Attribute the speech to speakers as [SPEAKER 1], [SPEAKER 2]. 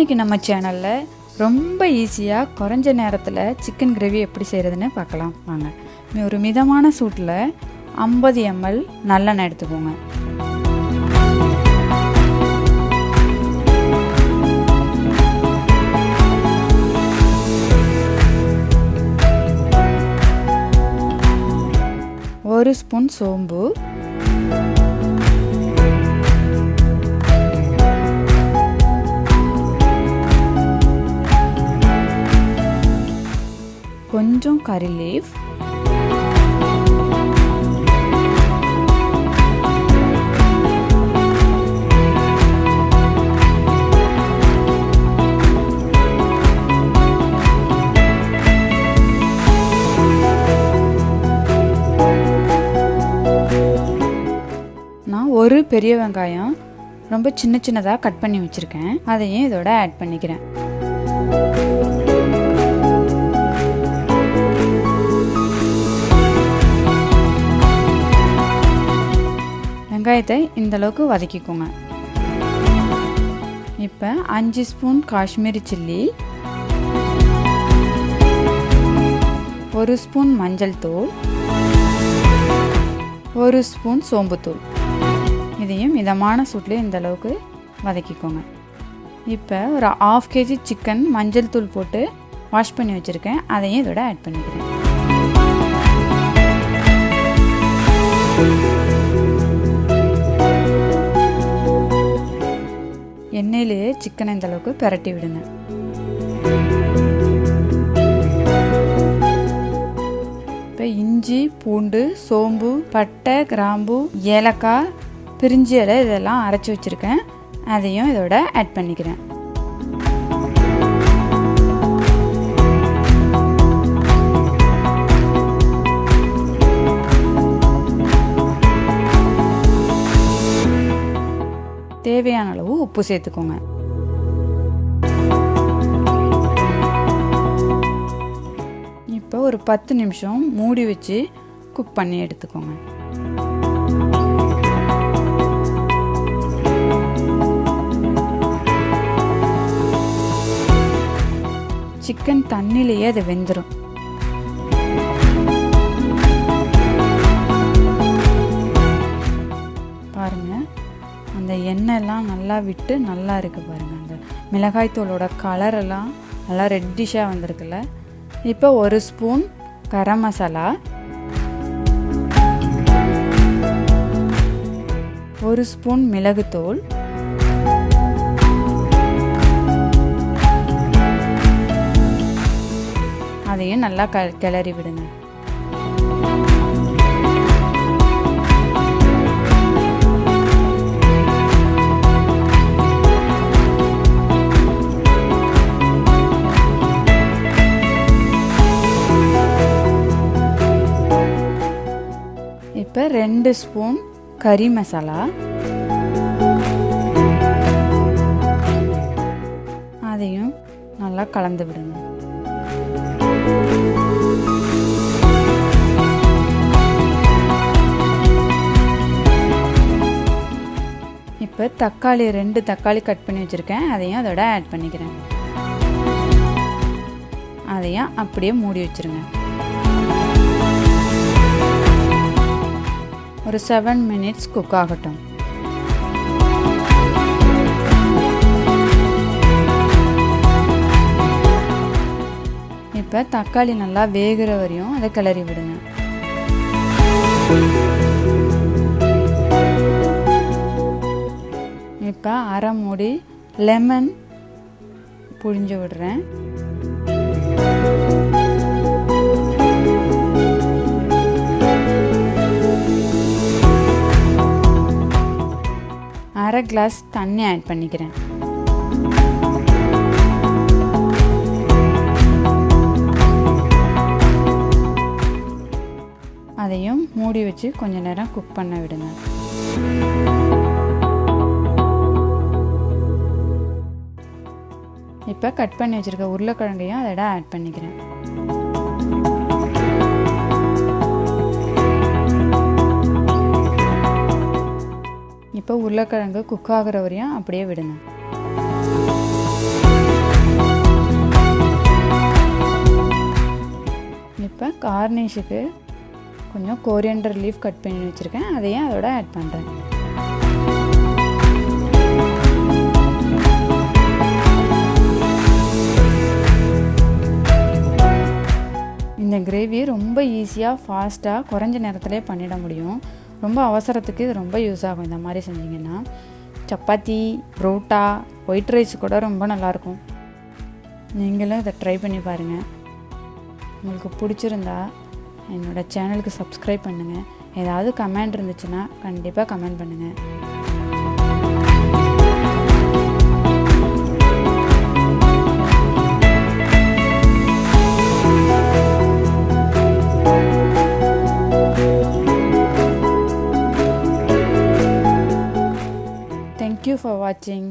[SPEAKER 1] இன்றைக்கி நம்ம சேனலில் ரொம்ப ஈஸியாக குறைஞ்ச நேரத்தில் சிக்கன் கிரேவி எப்படி செய்கிறதுன்னு பார்க்கலாம் வாங்க. ஒரு மிதமான சூட்டில் 50 ml நல்லெண்ணெய் எடுத்துக்கோங்க. ஒரு ஸ்பூன் சோம்பு, கொஞ்சம் கறி லீஃப், நான் ஒரு பெரிய வெங்காயம் ரொம்ப சின்னதாக கட் பண்ணி வச்சுருக்கேன். அதையும் இதோட ஆட் பண்ணிக்கிறேன். வெங்காயத்தை இந்தளவுக்கு வதக்கிக்கோங்க. இப்போ 5 ஸ்பூன் காஷ்மீரி சில்லி, 1 ஸ்பூன் மஞ்சள் தூள், 1 ஸ்பூன் சோம்புத்தூள், இதையும் மிதமான சூட்டில் இந்தளவுக்கு வதக்கிக்கோங்க. இப்போ ஒரு 1/2 kg சிக்கன் மஞ்சள் தூள் போட்டு வாஷ் பண்ணி வச்சுருக்கேன். அதையும் இதோட ஆட் பண்ணிக்கிறேன். எண்ணெயிலேயே சிக்கனை இந்த அளவுக்கு பிரட்டி விடுங்க. இப்போ இஞ்சி, பூண்டு, சோம்பு, பட்டை, கிராம்பு, ஏலக்காய், பிரிஞ்சி இலை இதெல்லாம் அரைச்சி வச்சுருக்கேன். அதையும் இதோட ஆட் பண்ணிக்கிறேன். தேவையான அளவு உப்பு சேர்த்துக்கோங்க. இப்போ ஒரு 10 நிமிஷம் மூடி வச்சு குக் பண்ணி எடுத்துக்கோங்க. சிக்கன் தண்ணிலேயே அது வெந்துடும். பாருங்க, அந்த எண்ணெய்லாம் நல்லா விட்டு நல்லா இருக்குது பாருங்கள். அந்த மிளகாய்த்தூளோட கலரெல்லாம் நல்லா ரெட்டிஷாக வந்திருக்குல்ல. இப்போ 1 ஸ்பூன் கரம் மசாலா, 1 ஸ்பூன் மிளகுத்தூள், அதையும் நல்லா கிளறி விடுங்க. இப்போ 2 ஸ்பூன் கறி மசாலா, அதையும் நல்லா கலந்து விடுங்க. இப்போ தக்காளி 2 தக்காளி கட் பண்ணி வச்சுருக்கேன். அதையும் அதோட ஆட் பண்ணிக்கிறேன். அதையும் அப்படியே மூடி வச்சுருங்க. ஒரு 7 minutes குக் ஆகட்டும். இப்போ தக்காளி நல்லா வேகிற வரையும் அதை கிளறி விடுங்க. இப்போ அரை மூடி லெமன் புழிஞ்சு விடுறேன். அரை கிளாஸ் தண்ணி ஆட் பண்ணிக்கிறேன். அதையும் மூடி வச்சு கொஞ்ச நேரம் குக் பண்ண விடுங்க. இப்போ கட் பண்ணி வச்சுருக்க உருளைக்கிழங்கையும் அதோட ஆட் பண்ணிக்கிறேன். இப்போ உருளைக்கிழங்கு குக் ஆகிற வரையும் அப்படியே விடுங்க. கார்னிஷுக்கு கொஞ்சம் கோரியண்டர் லீஃப் கட் பண்ணி வச்சுருக்கேன், அதையும் அதோட ஆட் பண்ணுறேன். இந்த கிரேவியை ரொம்ப ஈஸியாக ஃபாஸ்ட்டாக குறைஞ்ச நேரத்துலேயே பண்ணிட முடியும். ரொம்ப அவசரத்துக்கு இது ரொம்ப யூஸ் ஆகும். இந்த மாதிரி செஞ்சிங்கன்னா சப்பாத்தி, புரோட்டா, ஒயிட் ரைஸ் கூட ரொம்ப நல்லாயிருக்கும். நீங்களும் இதை ட்ரை பண்ணி பாருங்கள். உங்களுக்கு பிடிச்சிருந்தா என்னோடய சேனலுக்கு சப்ஸ்கிரைப் பண்ணுங்கள். ஏதாவது கமெண்ட் இருந்துச்சுன்னா கண்டிப்பாக கமெண்ட் பண்ணுங்கள். Thank you for watching.